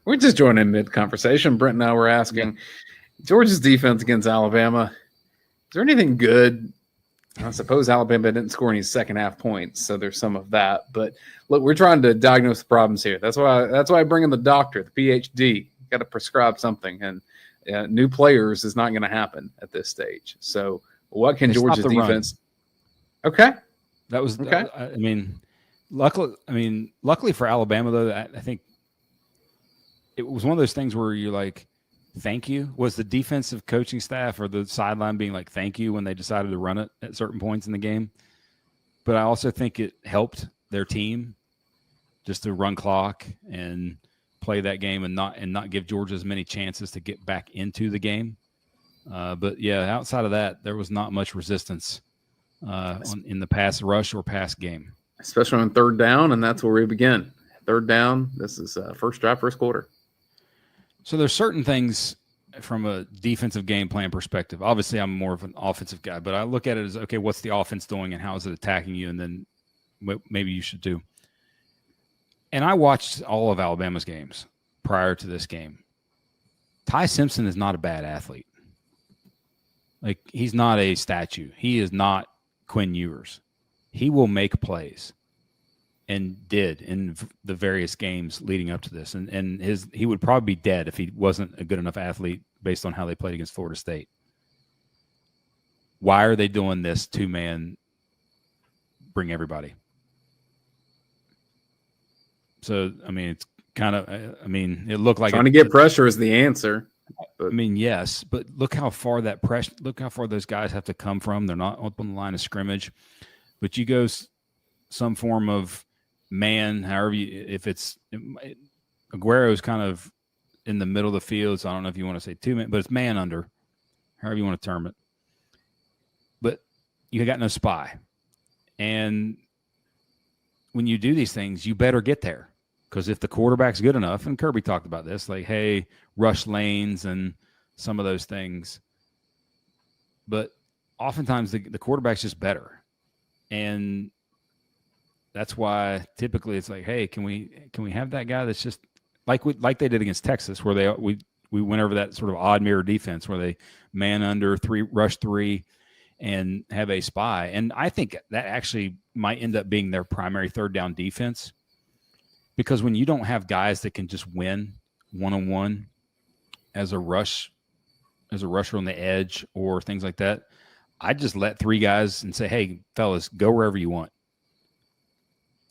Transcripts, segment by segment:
We're just joining mid-conversation. Brent and I were asking Georgia's defense against Alabama. Is there anything good? I suppose Alabama didn't score any second-half points, so there's some of that. But look, we're trying to diagnose the problems here. That's why I bring in the doctor, the PhD. Got to prescribe something, and new players is not going to happen at this stage. So, what can Georgia's defense? Run. Okay, that was okay. Luckily for Alabama, though, I think it was one of those things where you're like, thank you. Was the defensive coaching staff or the sideline being like, thank you when they decided to run it at certain points in the game? But I also think it helped their team just to run clock and play that game and not give Georgia as many chances to get back into the game. But yeah, outside of that, there was not much resistance in the pass rush or pass game. Especially on third down, and that's where we begin. Third down, this is first drive, first quarter. So there's certain things from a defensive game plan perspective. Obviously, I'm more of an offensive guy, but I look at it as, okay, what's the offense doing and how is it attacking you? And then what maybe you should do. And I watched all of Alabama's games prior to this game. Ty Simpson is not a bad athlete. Like, he's not a statue. He is not Quinn Ewers. He will make plays. And did in the various games leading up to this. And he would probably be dead if he wasn't a good enough athlete based on how they played against Florida State. Why are they doing this two-man bring everybody? So, I mean, it's kind of, it looked like trying to get pressure is the answer. But. Yes, but look how far those guys have to come from. They're not up on the line of scrimmage. But you go some form of man, if it's Aguero's kind of in the middle of the field, so I don't know if you want to say two-man, but it's man under, however you want to term it. But you got no spy. And when you do these things, you better get there. Because if the quarterback's good enough, and Kirby talked about this, like, hey, rush lanes and some of those things. But oftentimes the quarterback's just better. And that's why typically it's like, hey, can we have that guy that's just like they did against Texas, where we went over that sort of odd mirror defense where they man under rush three, and have a spy. And I think that actually might end up being their primary third down defense, because when you don't have guys that can just win one-on-one as a rusher on the edge or things like that, I just let three guys and say, hey, fellas, go wherever you want.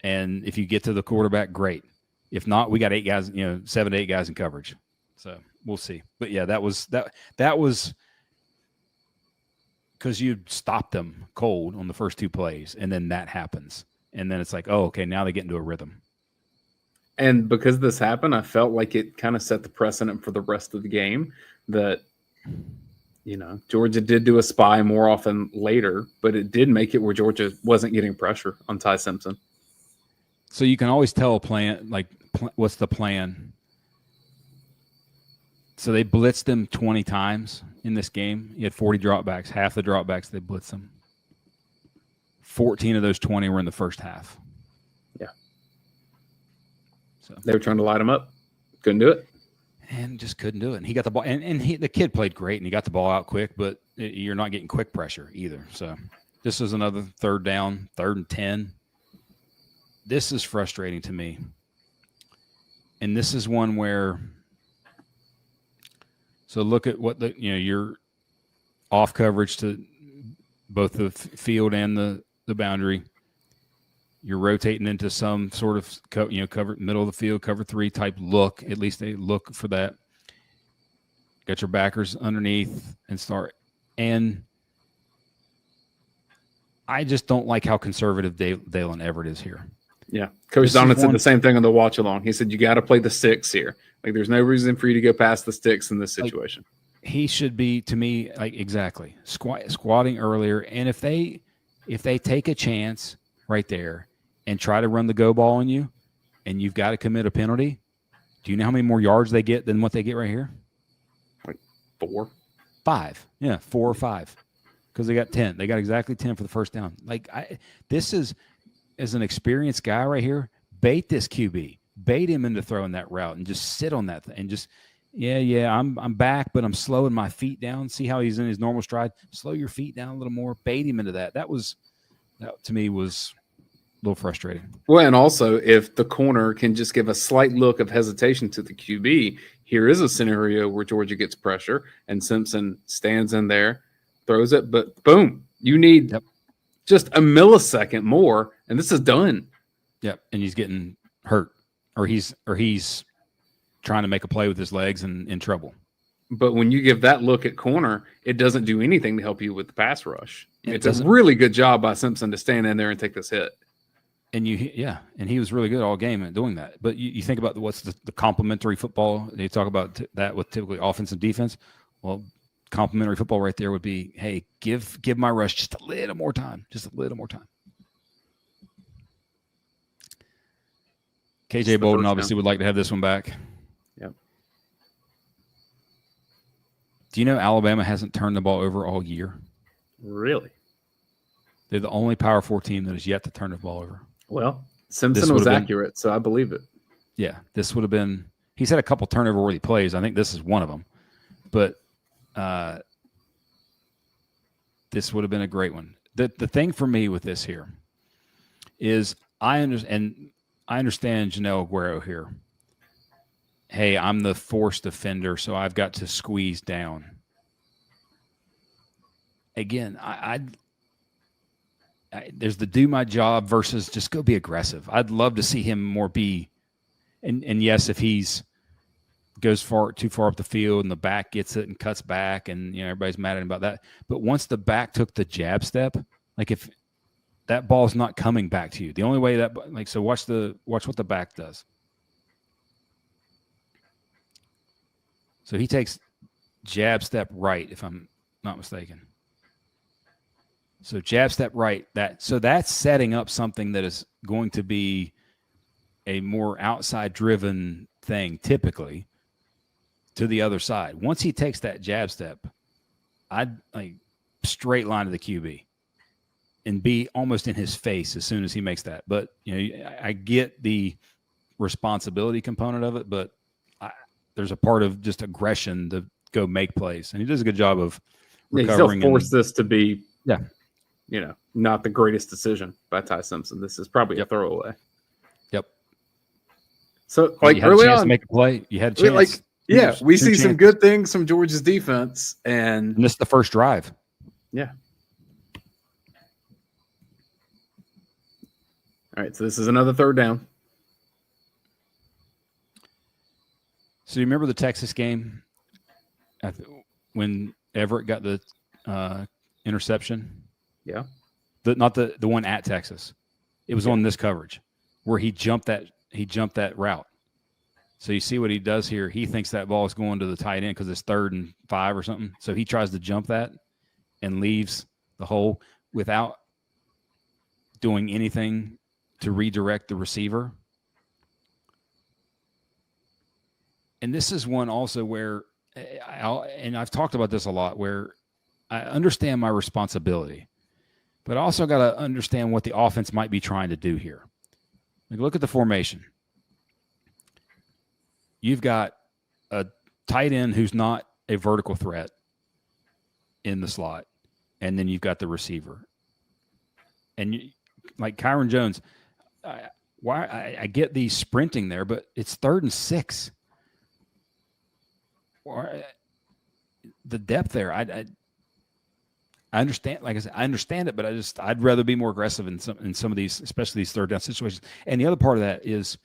And if you get to the quarterback, great. If not, we got 8 guys, 7 to 8 guys in coverage. So we'll see. But yeah, that was because you stopped them cold on the first 2 plays, and then that happens. And then it's like, oh, okay, now they get into a rhythm. And because this happened, I felt like it kind of set the precedent for the rest of the game that, Georgia did do a spy more often later, but it did make it where Georgia wasn't getting pressure on Ty Simpson. So you can always tell a plan, what's the plan? So they blitzed them 20 times in this game. You had 40 dropbacks. Half the dropbacks, they blitzed them. 14 of those 20 were in the first half. Yeah. So they were trying to light him up. Couldn't do it. And just couldn't do it. And he got the ball. And the kid played great, and he got the ball out quick, but you're not getting quick pressure either. So this is another third down, 3rd and 10. This is frustrating to me. And this is one where, so look at what you're off coverage to both the field and the boundary. You're rotating into some sort of cover middle of the field, cover 3 type look. At least they look for that. Got your backers underneath and start. And I just don't like how conservative Dayne Everett is here. Yeah. Coach Donald said the same thing on the watch along. He said, you got to play the sticks here. Like, there's no reason for you to go past the sticks in this situation. He should be, to me, exactly squatting earlier. And if they take a chance right there and try to run the go ball on you, and you've got to commit a penalty, do you know how many more yards they get than what they get right here? Like 4? 5. Yeah, 4 or 5. Because they got 10. They got exactly 10 for the first down. This is, as an experienced guy right here, bait this QB. bait him into throwing that route and just sit on that thing and just, I'm back, but I'm slowing my feet down. See how he's in his normal stride? Slow your feet down a little more. Bait him into that. That to me was a little frustrating. Well, and also if the corner can just give a slight look of hesitation to the QB, here is a scenario where Georgia gets pressure and Simpson stands in there, throws it, but boom, you need just a millisecond more, and this is done. Yep, and he's getting hurt, or he's trying to make a play with his legs and in trouble. But when you give that look at corner, it doesn't do anything to help you with the pass rush. It's a really good job by Simpson to stand in there and take this hit. And and he was really good all game at doing that. But you think about what's the complementary football. They talk about that with typically offense and defense. Well, complementary football right there would be, hey, give my rush just a little more time. KJ Bolden obviously would like to have this one back. Yep. Do you know Alabama hasn't turned the ball over all year? Really? They're the only Power 4 team that has yet to turn the ball over. Well, Simpson was accurate, so I believe it. Yeah, this would have been – he's had a couple turnover-worthy plays. I think this is one of them. But this would have been a great one. The thing for me with this here is I understand Janelle Aguero here. Hey, I'm the forced offender, so I've got to squeeze down. Again, there's the do my job versus just go be aggressive. I'd love to see him more be, and yes, if he's goes too far up the field and the back gets it and cuts back, and everybody's mad at him about that. But once the back took the jab step, like if that ball's not coming back to you, the only way so watch what the back does. So he takes jab step right, if I'm not mistaken. So jab step right. That's setting up something that is going to be a more outside driven thing typically to the other side. Once he takes that jab step, I'd straight line to the QB and be almost in his face as soon as he makes that. But I get the responsibility component of it, but there's a part of just aggression to go make plays, and he does a good job of recovering. He'll force this to be, not the greatest decision by Ty Simpson. This is probably a throwaway. Yep. So, you had early a chance on, to make a play. You had a chance. We see some good things from Georgia's defense, and this is the first drive. Yeah. All right, so this is another third down. So you remember the Texas game when Everett got the interception? Yeah. Not the one at Texas. It was on this coverage where he jumped that route. So you see what he does here. He thinks that ball is going to the tight end because it's 3rd and 5 or something. So he tries to jump that and leaves the hole without doing anything to redirect the receiver. And this is one also where I've talked about this a lot, where I understand my responsibility, but I also got to understand what the offense might be trying to do here. Look at the formation. You've got a tight end who's not a vertical threat in the slot, and then you've got the receiver. And like Kyron Jones, I get the sprinting there, but it's 3rd and 6. Or the depth there, I understand. Like I said, I understand it, but I'd rather be more aggressive in some of these, especially these third down situations. And the other part of that is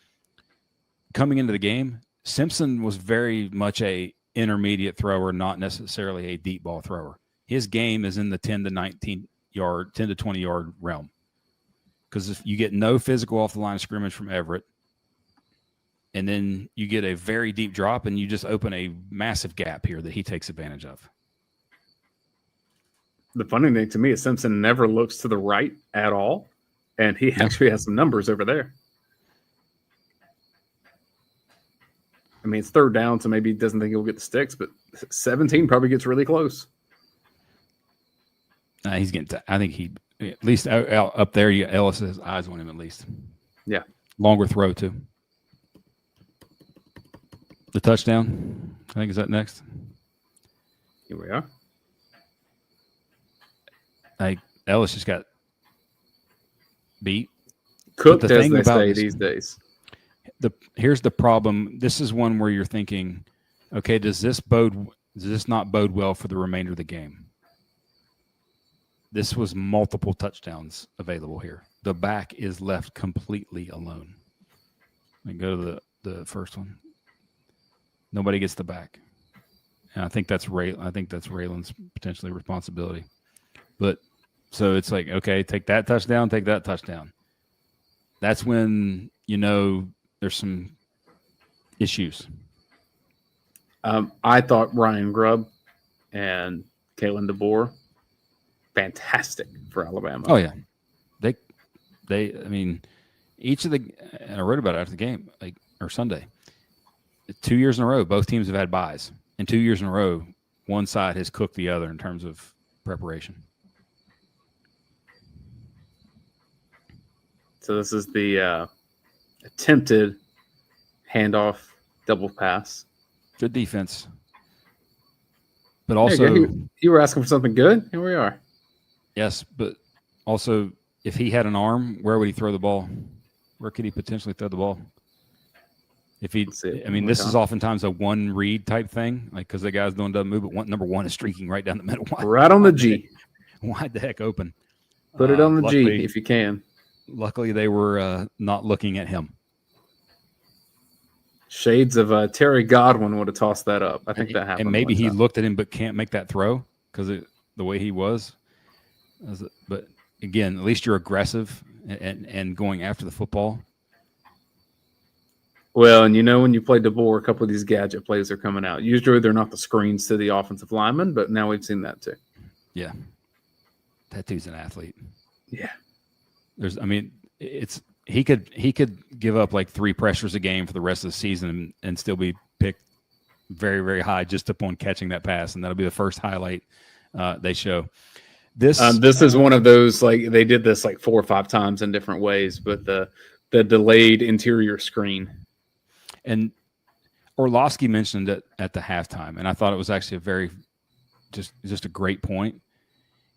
coming into the game, Simpson was very much a intermediate thrower, not necessarily a deep ball thrower. His game is in the 10 to 20 yard realm. Because if you get no physical off the line of scrimmage from Everett, and then you get a very deep drop, and you just open a massive gap here that he takes advantage of. The funny thing to me is Simpson never looks to the right at all, and he actually has some numbers over there. I mean, it's 3rd down, so maybe he doesn't think he'll get the sticks, but 17 probably gets really close. He's getting. I think he at least out up there. Ellis has eyes on him at least. Yeah, longer throw too. The touchdown, I think, is that next. Here we are. Ellis just got beat. Cooked, the as thing they about say this- these days. Here's the problem. This is one where you're thinking, okay, does this not bode well for the remainder of the game? This was multiple touchdowns available here. The back is left completely alone. Let me go to the first one. Nobody gets the back. And I think that's Raylan's potentially responsibility. But so it's like, okay, take that touchdown. That's when there's some issues. I thought Ryan Grubb and Kalen DeBoer, fantastic for Alabama. Oh yeah, they. I mean, and I wrote about it after the game, or Sunday. 2 years in a row, both teams have had byes, and 2 years in a row, one side has cooked the other in terms of preparation. So this is the attempted handoff double pass. Good defense, but also you were asking for something good. Here we are. Yes, but also, if he had an arm, where would he throw the ball? Where could he potentially throw the ball? This is oftentimes a one read type thing, because the guy's doesn't move, but number one is streaking right down the middle, right on the G, wide the heck open. Put it on the G if you can. Luckily, they were not looking at him. Shades of Terry Godwin would have tossed that up. I think that happened. And maybe he looked at him but can't make that throw because the way he was. But again, at least you're aggressive and going after the football. Well, and when you play DeBoer, a couple of these gadget plays are coming out. Usually they're not the screens to the offensive lineman, but now we've seen that too. Yeah. That dude's an athlete. Yeah. He could give up like 3 pressures a game for the rest of the season and still be picked very, very high just upon catching that pass. And that'll be the first highlight they show. This is one of those, they did this 4 or 5 times in different ways, but the delayed interior screen. And Orlovsky mentioned it at the halftime, and I thought it was actually a very just a great point.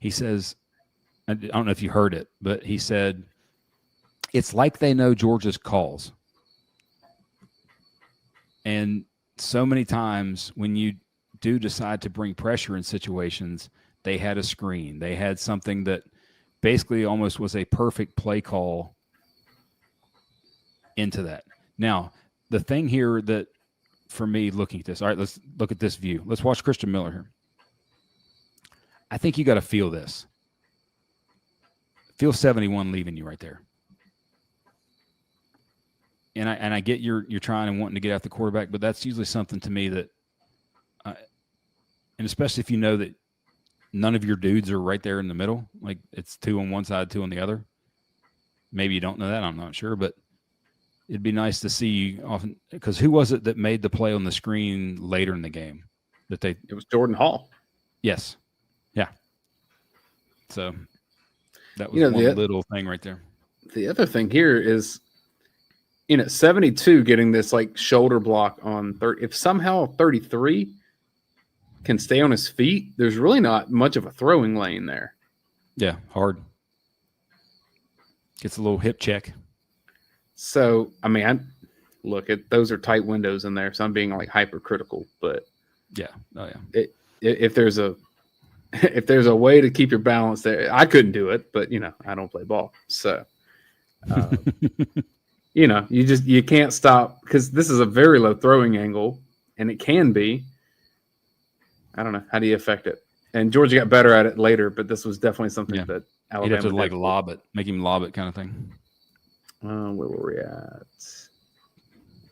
He says, I don't know if you heard it, but he said, it's like they know Georgia's calls. And so many times when you do decide to bring pressure in situations, they had a screen. They had something that basically almost was a perfect play call into that. Now, the thing here that, for me, looking at this, all right, let's look at this view. Let's watch Christian Miller here. I think you got to feel this. Feel 71 leaving you right there. And I get you're trying and wanting to get out the quarterback, but that's usually something to me that, and especially if you know that none of your dudes are right there in the middle, like it's 2 on one side, 2 on the other. Maybe you don't know that, I'm not sure, but it'd be nice to see often, because who was it that made the play on the screen later in the game? It was Jordan Hall. Yes. Yeah. So that was one little thing right there. The other thing here is, 72 getting this shoulder block on 30. If somehow 33 can stay on his feet, there's really not much of a throwing lane there. Yeah, hard. Gets a little hip check. So, those are tight windows in there, so I'm being hypercritical, but yeah. Oh yeah. If there's a way to keep your balance there, I couldn't do it, but I don't play ball. So you can't stop, because this is a very low throwing angle, and it can be. I don't know. How do you affect it? And Georgia got better at it later, but this was definitely something that Alabama you'd have to lob it, make him lob it kind of thing. Where were we at?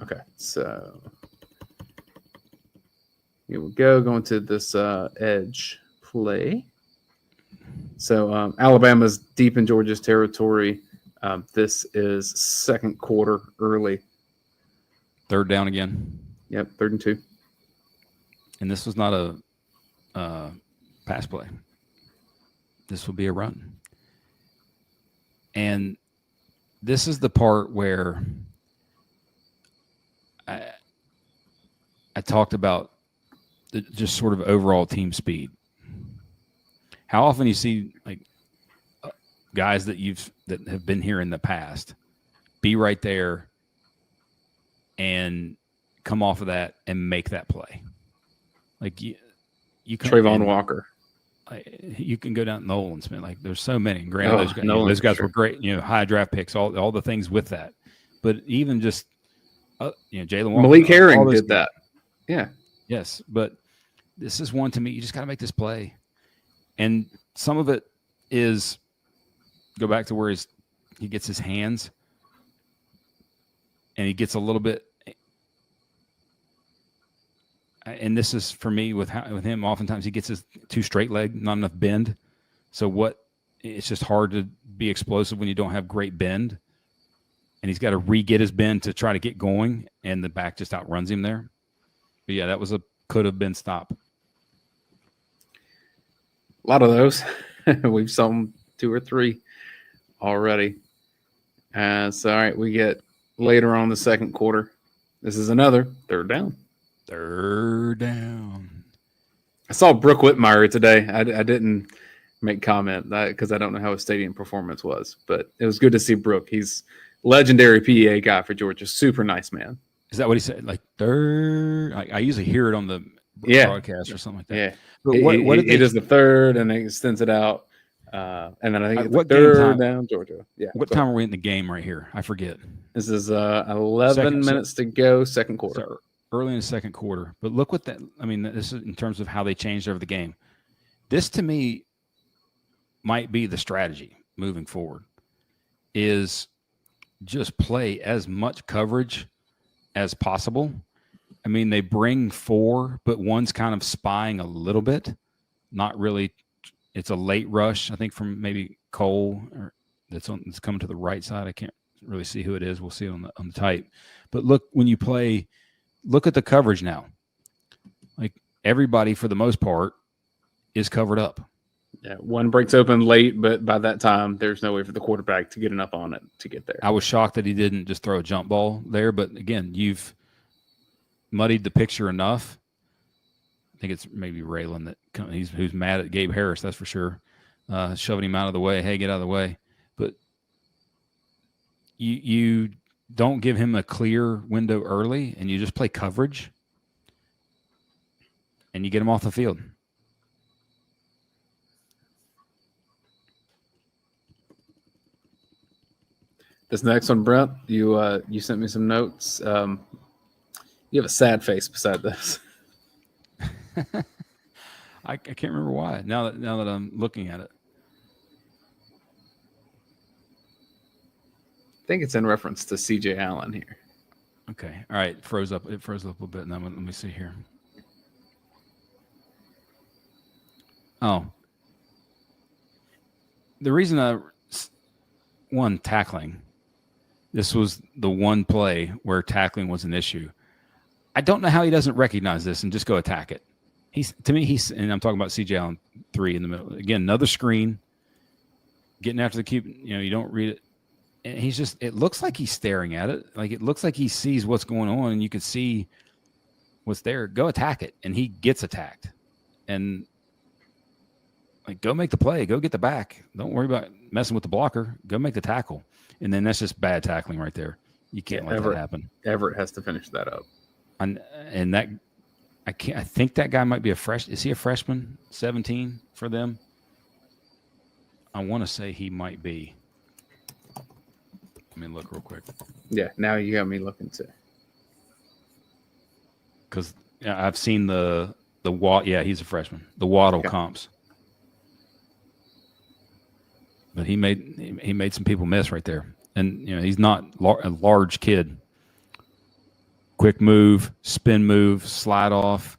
Okay, so here we go. Going to this edge play. So Alabama's deep in Georgia's territory. This is second quarter early. 3rd down again. Yep, 3rd and 2. And this was not a pass play. This will be a run. And this is the part where I talked about just sort of overall team speed. How often you see like guys that have been here in the past be right there and come off of that and make that play. Like you can Trayvon Walker. You can go down Nolan Smith. Like there's so many. Granted, those guys were great. High draft picks, all the things with that. But even just Jalen Walker, Malik Herring did that. Yeah. Yes, but this is one to me. You just got to make this play, and some of it is go back to where he gets his hands, and he gets a little bit. And this is for me with him. Oftentimes he gets his too straight leg, not enough bend. So it's just hard to be explosive when you don't have great bend. And he's got to re-get his bend to try to get going, and the back just outruns him there. But yeah, that was could have been stop. A lot of those. We've saw them 2 or 3 already. So all right, we get later on in the second quarter. This is another third down. Third down. I saw Brooke Whitmire today. I didn't make comment because I don't know how his stadium performance was, but it was good to see Brooke. He's legendary PEA guy for Georgia. Super nice man. Is that what he said? Like third? I usually hear it on the broadcast or something like that. Yeah. But what it is the third, and it extends it out. And then I think it's what third down, Georgia. Yeah. What time are we in the game right here? I forget. This is 11 minutes to go, second quarter. So early in the second quarter. But look what that – I mean, this is in terms of how they changed over the game. This, to me, might be the strategy moving forward is just play as much coverage as possible. I mean, they bring 4, but one's kind of spying a little bit. Not really – it's a late rush, I think, from maybe Cole or that's coming to the right side. I can't really see who it is. We'll see it on the type. But look, when you play – look at the coverage now. Like everybody, for the most part, is covered up. Yeah, one breaks open late, but by that time, there's no way for the quarterback to get enough on it to get there. I was shocked that he didn't just throw a jump ball there. But again, you've muddied the picture enough. I think it's maybe Raylan who's mad at Gabe Harris. That's for sure. Shoving him out of the way. Hey, get out of the way. But you don't give him a clear window early, and you just play coverage, and you get him off the field. This next one, Brent, you sent me some notes. You have a sad face beside this. I can't remember why. Now that I'm looking at it. I think it's in reference to CJ Allen here. Okay. All right. It froze up a little bit. Now let me see here. Oh. The reason tackling. This was the one play where tackling was an issue. I don't know how he doesn't recognize this and just go attack it. And I'm talking about CJ Allen 3 in the middle. Again, another screen. Getting after the cube, you don't read it. And it looks like he's staring at it. Like it looks like he sees what's going on and you can see what's there. Go attack it. And he gets attacked. And like, go make the play. Go get the back. Don't worry about messing with the blocker. Go make the tackle. And then that's just bad tackling right there. You can't let that happen. Everett has to finish that up. And that I think that guy might be a freshman. Is he a freshman? 17 for them? I want to say he might be. Let me look real quick. Yeah, now you got me looking too. Because I've seen the Watt. Yeah, he's a freshman. The Waddle comps. But he made some people miss right there. And he's not a large kid. Quick move, spin move, slide off,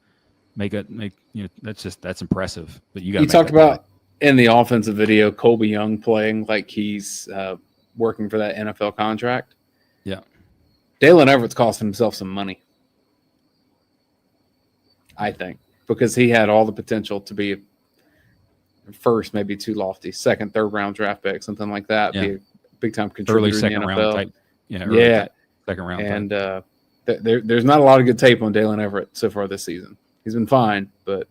that's impressive. But you talked about in the offensive video, Colby Young playing like he's working for that NFL contract. Yeah. Daylen Everett's costing himself some money, I think, because he had all the potential to be first, maybe too lofty, second, third round draft pick, something like that. Yeah. Be a big time contributor early second in the NFL. round type. Yeah. Second round. And There's not a lot of good tape on Dayne Everett so far this season. He's been fine, but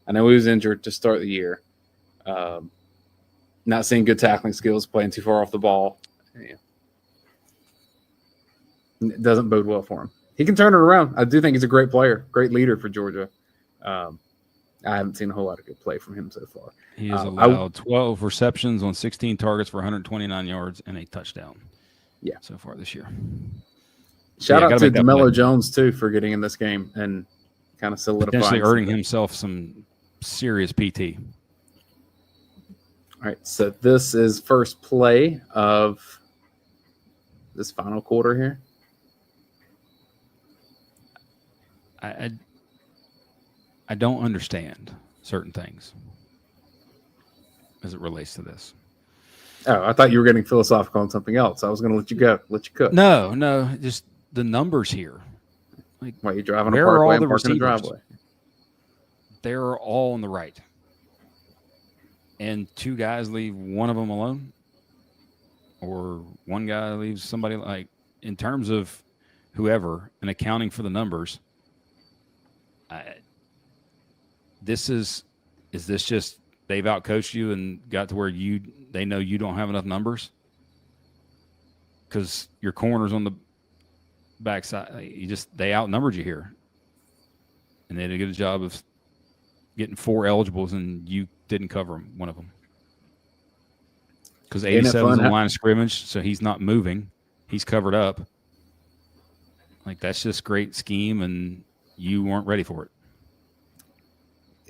I know he was injured to start the year. Not seeing good tackling skills, playing too far off the ball. Yeah. It doesn't bode well for him. He can turn it around. I do think he's a great player, great leader for Georgia. I haven't seen a whole lot of good play from him so far. He has allowed 12 receptions on 16 targets for 129 yards and a touchdown. Yeah, so far this year. Shout out to DeMello Jones too for getting in this game and kind of solidifying, potentially earning himself some serious PT. All right, so this is first play of this final quarter here. I don't understand certain things as it relates to this. Oh, I thought you were getting philosophical on something else. I was going to let you go, let you cook. No, just the numbers here. Like, why you driving a parkway and parking a driveway? They're all on the right. And two guys leave one of them alone, or one guy leaves somebody, like, in terms of whoever and accounting for the numbers. Is this just they've outcoached you and got to where they know you don't have enough numbers? Because your corners on the backside, they outnumbered you here, and they did a good job of getting 4 eligibles, and you didn't cover one of them. Because 87 is on the line of scrimmage, so he's not moving. He's covered up. Like, that's just great scheme, and you weren't ready for it.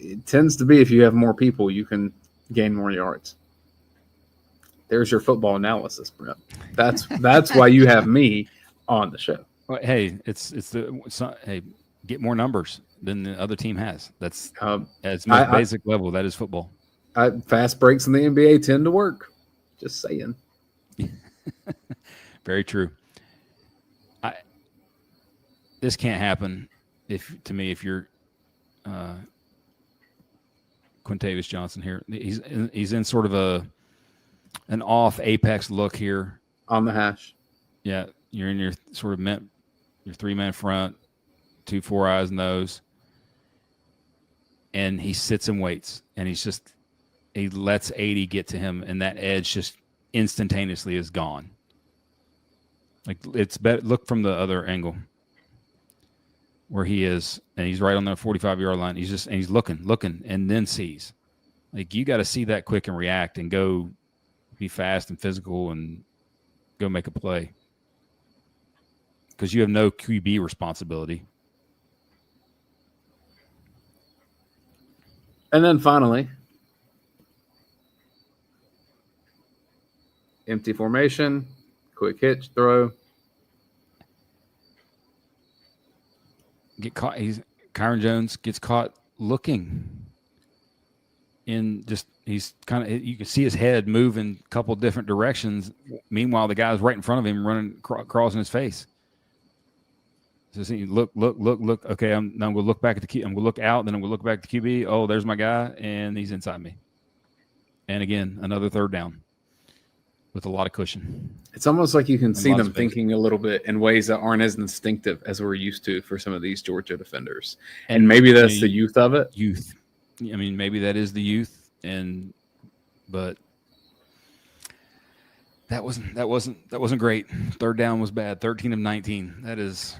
It tends to be if you have more people, you can gain more yards. There's your football analysis, Brent. That's why you have me on the show. Well, hey, hey, get more numbers than the other team has. That's at its most basic level. That is football. Fast breaks in the NBA tend to work. Just saying. Very true. This can't happen if you're Quintavious Johnson here. He's in sort of an off apex look here on the hash. Yeah, you're in your sort of your 3-man front, 2 4 eyes nose, and he sits and waits, and he lets 80 get to him, and that edge just instantaneously is gone. Like, it's better. Look from the other angle where he is, and he's right on the 45-yard line. He's looking, and then sees. Like, you got to see that quick and react and go be fast and physical and go make a play, because you have no QB responsibility. And then finally, empty formation, quick hitch throw. Get caught. Kyron Jones gets caught looking in. He's kind of, you can see his head move in a couple different directions. Meanwhile, the guy's right in front of him, running, crossing his face. So see, look. Okay, I'm going to look back at the QB. I'm going to look out, then I'm going to look back at the QB. Oh, there's my guy, and he's inside me. And again, another third down with a lot of cushion. It's almost like you can see them thinking a little bit in ways that aren't as instinctive as we're used to for some of these Georgia defenders. And maybe that's the youth of it. I mean, maybe that is the youth, but that wasn't great. Third down was bad. 13 of 19. That is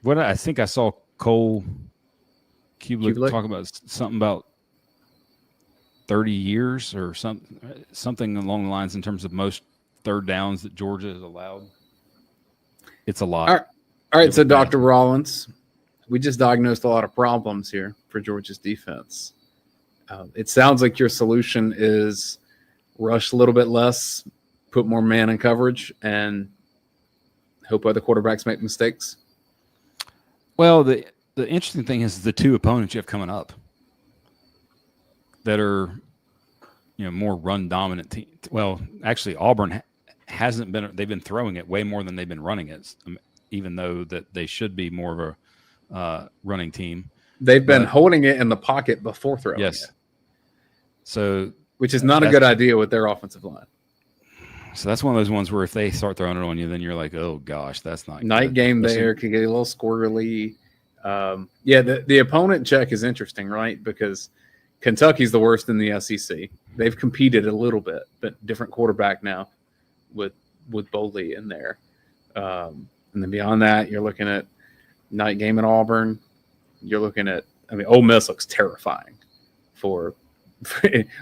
what I think I saw Cole Kubelik talk about, something about 30 years or something along the lines in terms of most third downs that Georgia has allowed. It's a lot. All right, so Dr. Rollins, we just diagnosed a lot of problems here for Georgia's defense. It sounds like your solution is rush a little bit less, put more man in coverage, and hope other quarterbacks make mistakes. Well, the interesting thing is the 2 opponents you have coming up that are, more run dominant team. Well, actually, Auburn hasn't been. They've been throwing it way more than they've been running it, even though that they should be more of a running team. They've been holding it in the pocket before throwing it. So, which is not a good idea with their offensive line. So that's one of those ones where if they start throwing it on you, then you're like, oh gosh, that's not Night good. game there could get a little squirrely. The opponent check is interesting, right? Because Kentucky's the worst in the SEC. They've competed a little bit, but different quarterback now with Bowley in there. And then beyond that, you're looking at night game at Auburn. You're looking at, Ole Miss looks terrifying for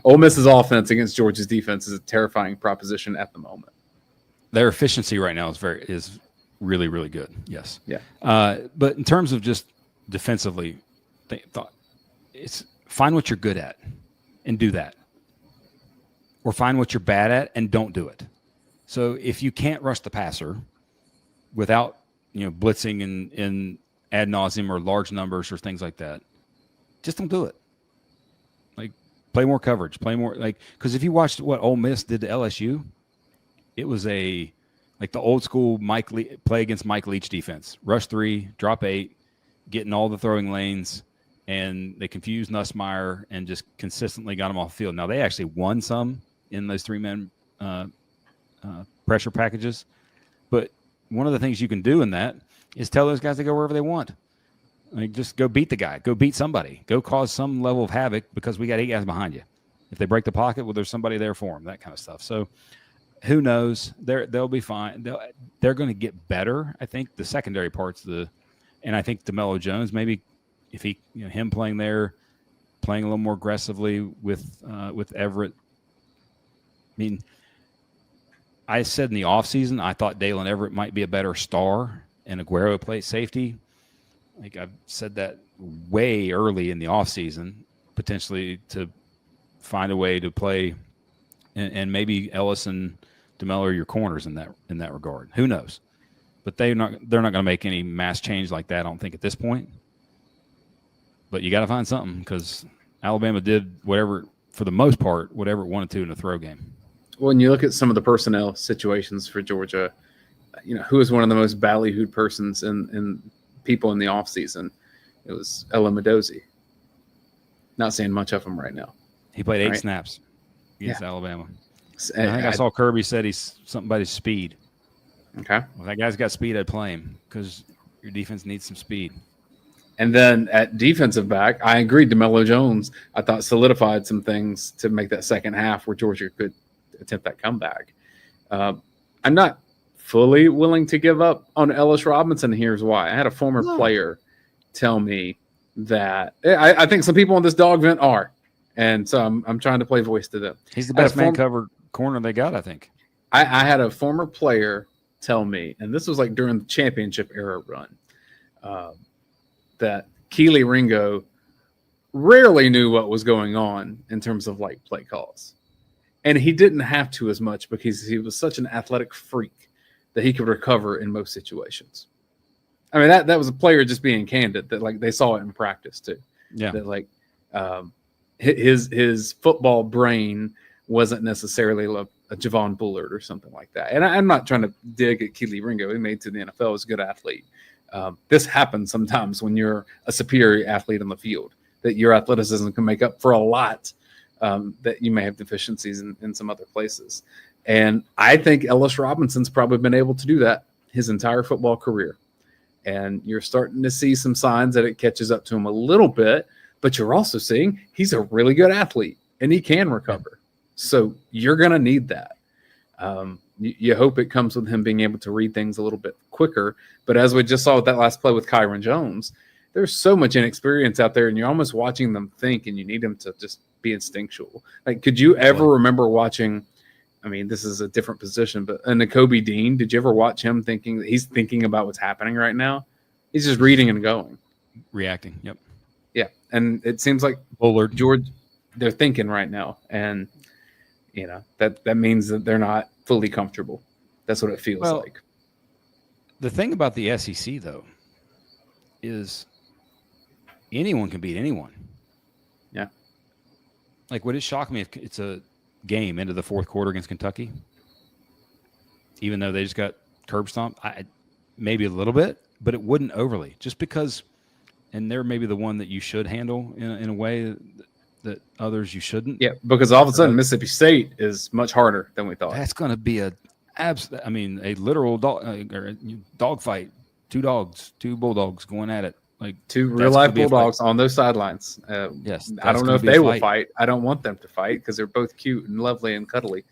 Ole Miss's offense against Georgia's defense is a terrifying proposition at the moment. Their efficiency right now is really, really good. Yes. Yeah. But in terms of just defensively, it's find what you're good at and do that, or find what you're bad at and don't do it. So if you can't rush the passer without blitzing in ad nauseum or large numbers or things like that, just don't do it. Like, play more coverage, because if you watched what Ole Miss did to LSU, it was the old school play against Mike Leach defense. Rush 3, drop 8, getting all the throwing lanes, and they confused Nussmeier and just consistently got him off the field. Now, they actually won some in those 3-man pressure packages, but one of the things you can do in that is tell those guys to go wherever they want. Like, just go beat the guy. Go beat somebody. Go cause some level of havoc because we got 8 guys behind you. If they break the pocket, well, there's somebody there for them, that kind of stuff. So who knows? They'll be fine. They're going to get better. I think the secondary parts and I think DeMello Jones, maybe if him playing there, playing a little more aggressively with Everett. I mean, I said in the offseason, I thought Daylen Everett might be a better star and Aguero plays safety. Like, I've said that way early in the offseason, potentially to find a way to play, and maybe Ellis and DeMello are your corners in that regard. Who knows? But they're not going to make any mass change like that, I don't think, at this point. But you got to find something, because Alabama did whatever, for the most part, whatever it wanted to in the throw game. When you look at some of the personnel situations for Georgia, who is one of the most ballyhooed persons in people in the offseason? It was Ella Medozi. Not seeing much of him right now. He played 8 snaps against Alabama. I think I saw Kirby said he's something about his speed. Okay. Well, that guy's got speed, I'd play him, because your defense needs some speed. And then at defensive back, I agreed. DeMello Jones, I thought, solidified some things to make that second half where Georgia could attempt that comeback. I'm not fully willing to give up on Ellis Robinson. Here's why. I had a former player tell me that I think some people on this DawgVent are. And so I'm trying to play voice to them. He's the best man cover corner they got, I think. I had a former player tell me, and this was like during the championship era run, that Keely Ringo rarely knew what was going on in terms of like play calls. And he didn't have to as much because he was such an athletic freak that he could recover in most situations. I mean, that was a player just being candid, that like they saw it in practice too. Yeah. That like his football brain wasn't necessarily like a Javon Bullard or something like that. And I'm not trying to dig at Keely Ringo. He made it to the NFL. He was a good athlete. This happens sometimes when you're a superior athlete on the field, that your athleticism can make up for a lot that you may have deficiencies in some other places. And I think Ellis Robinson's probably been able to do that his entire football career. And you're starting to see some signs that it catches up to him a little bit, but you're also seeing he's a really good athlete and he can recover. So you're going to need that. You hope it comes with him being able to read things a little bit quicker. But as we just saw with that last play with Kyron Jones, there's so much inexperience out there, and you're almost watching them think, and you need them to just be instinctual. Like, could you ever remember watching, I mean, this is a different position, but Nakobe Dean, did you ever watch him thinking that he's thinking about what's happening right now? He's just reading and going. Reacting, yep. Yeah, and it seems like Bullard, George, they're thinking right now, and that means that they're not fully comfortable. That's what it feels like. The thing about the SEC, though, is anyone can beat anyone. Yeah. Like, would it shock me if it's a game into the fourth quarter against Kentucky, even though they just got curb stomped? Maybe a little bit, but it wouldn't overly, just because. And they're maybe the one that you should handle in a way that others you shouldn't. Yeah, because all of a sudden Mississippi State is much harder than we thought. That's going to be I mean, a literal dog fight. Two bulldogs going at it. Like Two real that's gonna life be a fight. bulldogs on those sidelines. Yes, I that's don't know gonna if be a they will fight. fight. I don't want them to fight because they're both cute and lovely and cuddly.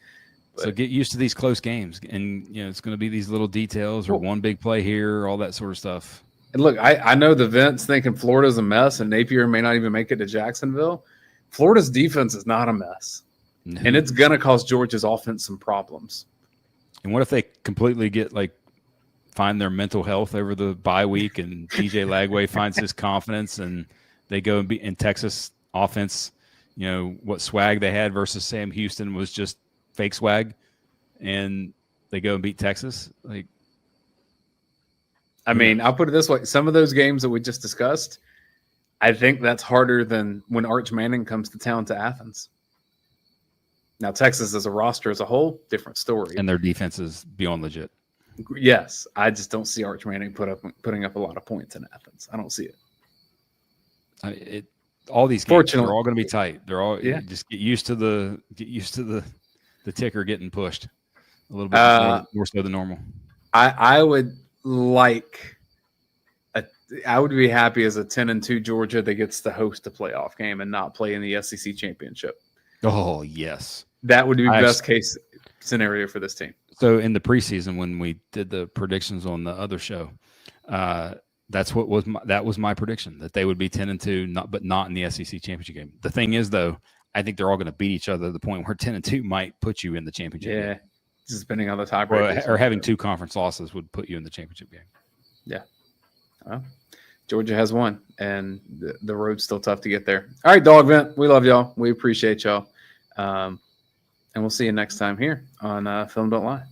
So But get used to these close games, and it's going to be these little details or one big play here, all that sort of stuff. and look, I know the Vents thinking Florida's a mess and Napier may not even make it to Jacksonville. Florida's defense is not a mess, and it's going to cause Georgia's offense some problems. And what if they completely find their mental health over the bye week, and DJ Lagway finds his confidence, and they go and be in Texas offense? What swag they had versus Sam Houston was just fake swag, and they go and beat Texas. I mean, I'll put it this way: some of those games that we just discussed, I think that's harder than when Arch Manning comes to town to Athens. Now, Texas as a roster as a whole, different story, and their defense is beyond legit. Yes, I just don't see Arch Manning putting up a lot of points in Athens. I don't see it. All these games are all going to be tight. They're all just get used to the ticker getting pushed a little bit more so than normal. I would be happy as a 10-2 Georgia that gets to host a playoff game and not play in the SEC championship. Oh yes, that would be best case scenario for this team. So in the preseason, when we did the predictions on the other show, that was my prediction, that they would be 10-2, but not in the SEC championship game. The thing is, though, I think they're all going to beat each other to the point where 10-2 might put you in the championship game. Just depending on the tiebreakers. Or having two conference losses would put you in the championship game. Yeah. Well, Georgia has one, and the road's still tough to get there. All right, DawgVent, we love y'all. We appreciate y'all. And we'll see you next time here on Film Don't Lie.